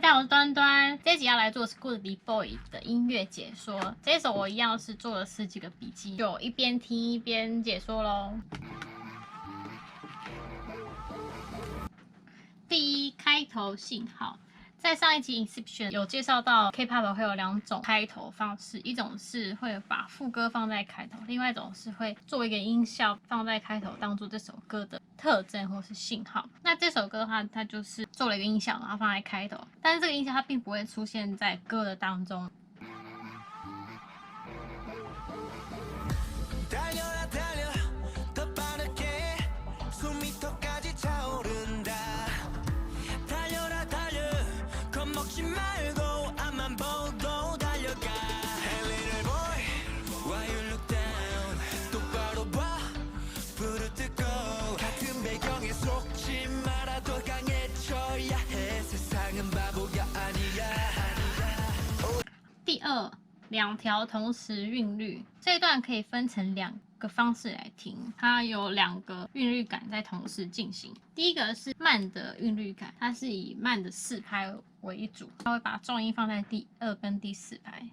大家好，我是端端。这一集要来做 Good Boy 的音乐解说。这一首我一样是做了10几个笔记，就一边听一边解说咯。第一，开头信号。在上一集 Inception 有介绍到 K-pop 会有2种开头方式，一种是会把副歌放在开头，另外一种是会做一个音效放在开头，当做这首歌的特征或是信号。那这首歌的话，它就是做了一个音效，然后放在开头，但是这个音效它并不会出现在歌的当中。第二，2条同时韵律，这一段可以分成2个方式来听，它有2个韵律感在同时进行。第一个是慢的韵律感，它是以慢的4拍为主，它会把重音放在第2跟第4拍。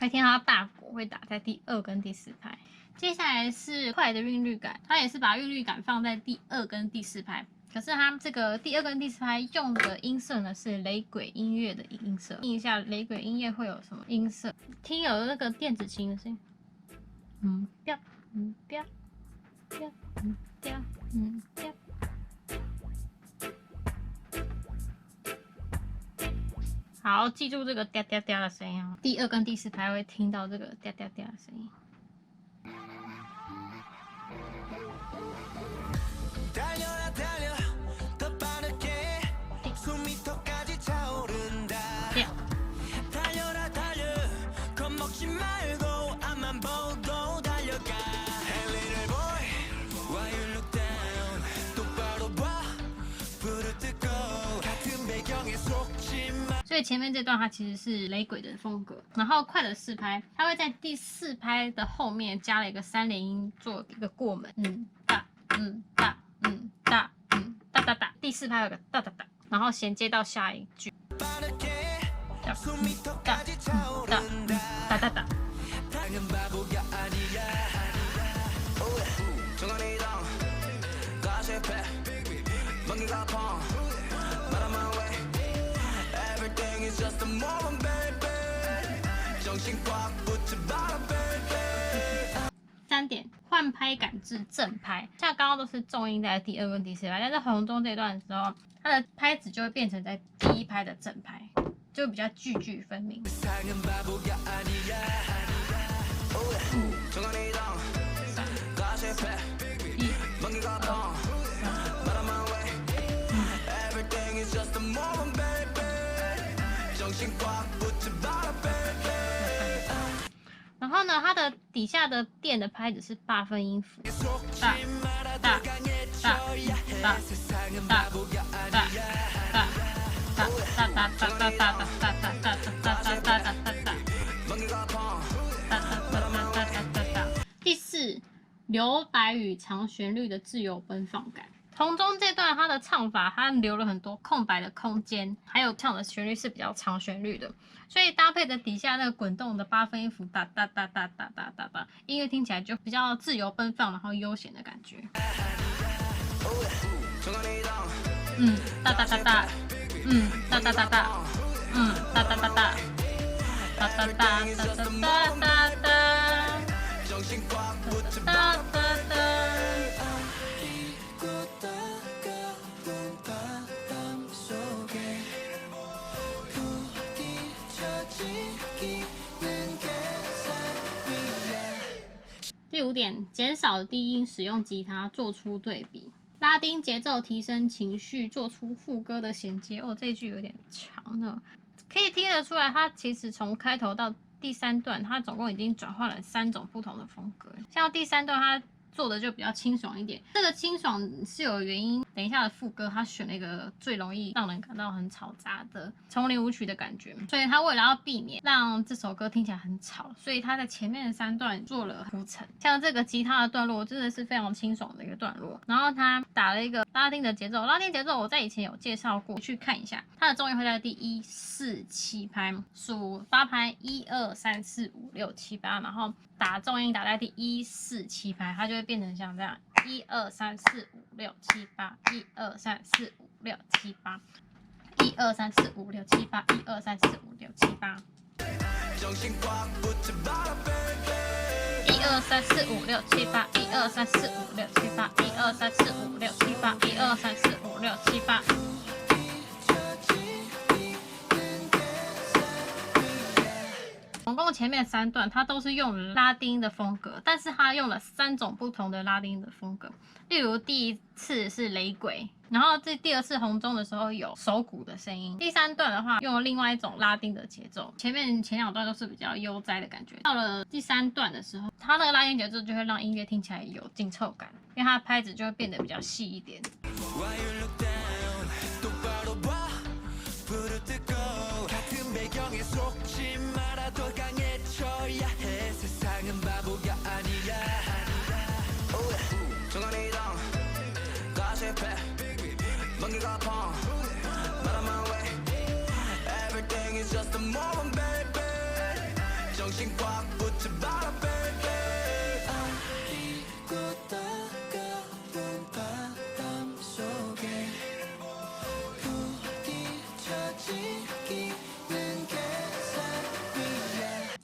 会听到它大鼓会打在第2跟第4拍。接下来是快的韵律感，它也是把韵律感放在第2跟第4拍，可是它这个第2跟第4拍用的音色呢是雷鬼音乐的音色。听一下雷鬼音乐会有什么音色？听有那个电子琴的声音，调，调，调，调，调。好，记住这个嗲嗲嗲的声音哦。第2跟第4拍会听到这个嗲嗲嗲的声音。所以前面这段它其实是雷鬼的风格，然后快的4拍，它会在第4拍的后面加了一个3连音做一个过门，哒，哒，哒，哒哒哒。第4拍有个哒哒哒，然后衔接到下一句，哒，哒哒哒。3点，换拍感至正拍，像刚刚都是重音在第2跟第4拍，但是红中这段的时候，它的拍子就会变成在第1拍的正拍，就比较句分明。然后呢，它的底下的电的拍子是8分音符，大大大大大大大大大大大。第4，留白与长旋律的自由奔放感。同中这段它的唱法，它留了很多空白的空间，还有唱的旋律是比较长旋律的，所以搭配的底下那个滚动的8分音符，哒哒哒哒哒哒哒哒，音乐听起来就比较自由奔放，然后悠闲的感觉。哒哒哒哒，哒哒哒哒，哒哒哒哒，哒哒哒哒哒哒哒哒哒哒。第5点，减少低音，使用吉他做出对比，拉丁节奏提升情绪，做出副歌的衔接。这一句有点长呢，可以听得出来，它其实从开头到第3段，它总共已经转换了3种不同的风格。像第3段，它做的就比较清爽一点。这个清爽是有原因，等一下的副歌他选了一个最容易让人感到很嘈杂的丛林舞曲的感觉，所以他为了要避免让这首歌听起来很吵，所以他在前面的3段做了铺陈。像这个吉他的段落真的是非常清爽的一个段落，然后他打了一个拉丁的节奏，拉丁节奏我在以前有介绍过，去看一下，它的重音会在第1、4、7拍，数8拍1、2、3、4、5、6、7、8，然后打重音打在第1、4、7拍，它就会变成像这样1、2、3、4、5、6、7、8，1、2、3、4、5、6、7、8。1、2、3、4、5、6、7、8，1、2、3、4、5、6、7、8。1、2、3、4、5、6、7、8，1、2、3、4、5、6、7、8，1、2、3、4、5、6、7、8，1、2、3、4、5、6、7、8。总共前面3段，它都是用了拉丁的风格，但是它用了3种不同的拉丁的风格。例如第1次是雷鬼，然后第2次红钟的时候有手鼓的声音，第3段的话用了另外一种拉丁的节奏。前2段都是比较悠哉的感觉，到了第3段的时候，它那个拉丁节奏就会让音乐听起来有紧凑感，因为它的拍子就会变得比较细一点。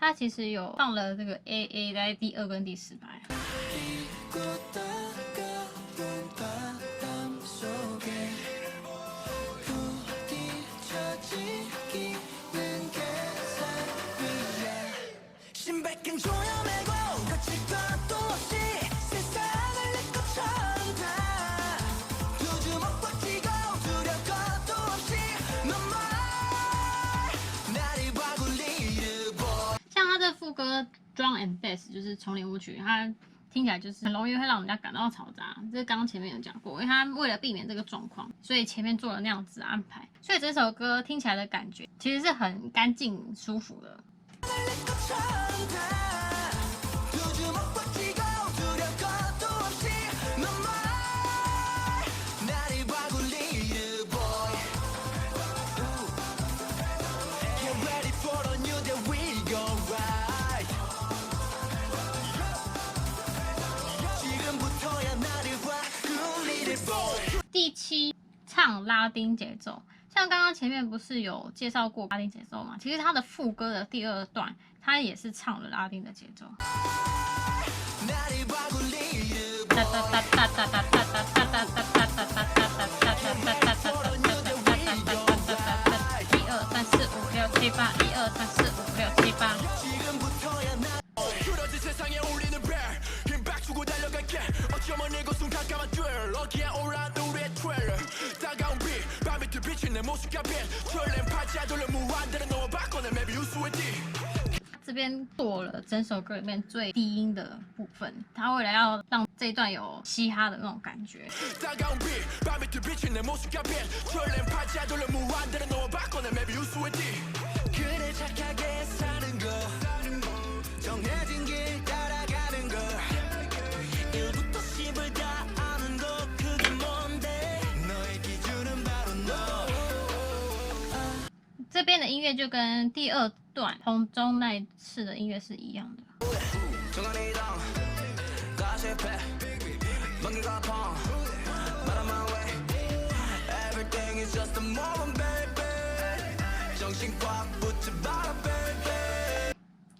它其实有放了这个 AA 在第2跟第4拍。副歌 Drum and Bass 就是丛林舞曲，它听起来就是很容易会让人家感到嘈杂。这刚刚前面有讲过，因为它为了避免这个状况，所以前面做了那样子的安排，所以这首歌听起来的感觉其实是很干净舒服的。第7唱拉丁节奏，像刚刚前面不是有介绍过拉丁节奏嘛？其实它的副歌的第2段，它也是唱了拉丁的节奏。这边做了整首歌里面最低音的部分，他为了要让这一段有嘻哈的那种感觉。这边的音乐就跟第2段红钟那一次的音乐是一样的。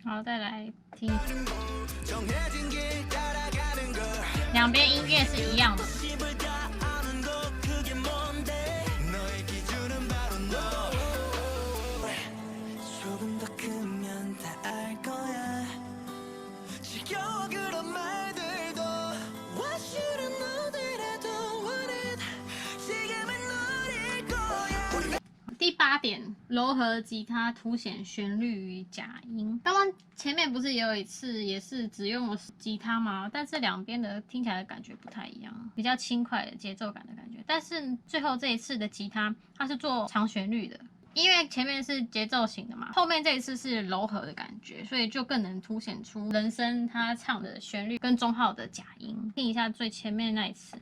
好，再来听，两边音乐是一样的。第8加点柔和吉他，凸显旋律与假音。刚刚前面不是也有一次也是只用了吉他吗？但是两边的听起来的感觉不太一样，比较轻快的节奏感的感觉。但是最后这一次的吉他，它是做长旋律的。因为前面是节奏型的嘛，后面这一次是柔和的感觉，所以就更能凸显出人声他唱的旋律跟中号的假音。听一下最前面那一次。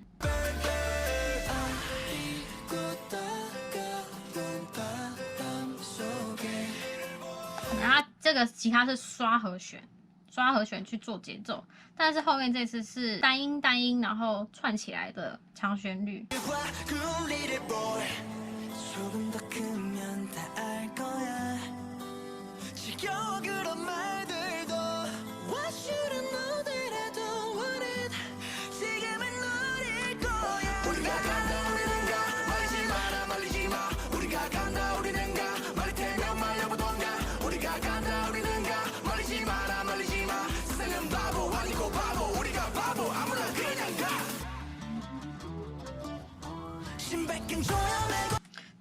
然后这个吉他是刷和弦去做节奏，但是后面这次是单音，然后串起来的长旋律。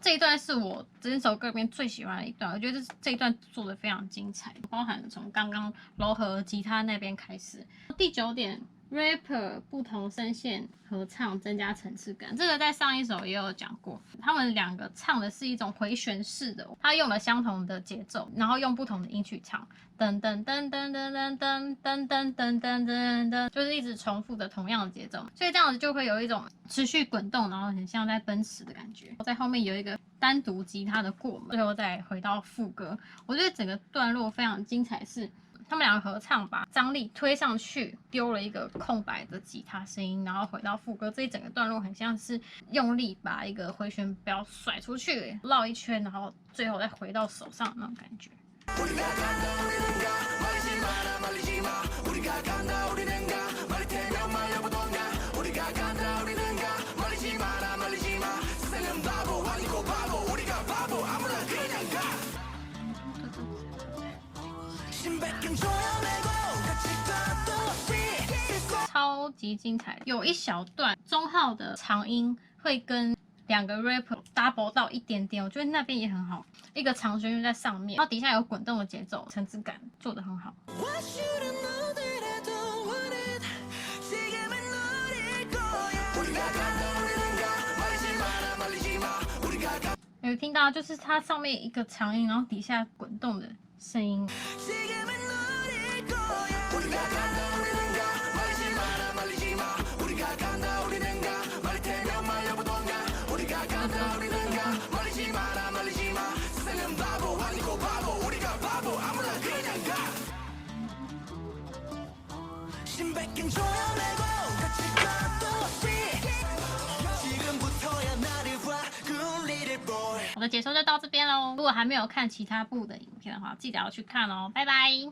这一段是我整首歌里面最喜欢的一段，我觉得这一段做的非常精彩，包含了从刚刚柔和吉他那边开始。第9点 ，rapper 不同声线合唱增加层次感，这个在上一首也有讲过。他们两个唱的是一种回旋式的，他用了相同的节奏，然后用不同的音去唱，噔噔噔噔噔噔噔噔噔噔噔噔噔，就是一直重复的同样的节奏，所以这样子就会有一种持续滚动，然后很像在奔驰的感觉。在后面有一个单独吉他的过门，最后再回到副歌，我觉得整个段落非常精彩，是他们两个合唱把张力推上去，丢了一个空白的吉他声音，然后回到副歌，这一整个段落很像是用力把一个回旋镖甩出去，绕一圈，然后最后再回到手上那种感觉。超级精彩，有一小段中号的长音会跟两个 rapper double 到一点点，我觉得那边也很好，一个长旋律在上面，然后底下有滚动的节奏，层次感做得很好。有听到就是它上面一个长音，然后底下滚动的声音。我的解说就到这边喽。如果还没有看其他部的影片的话，记得要去看哦。拜拜。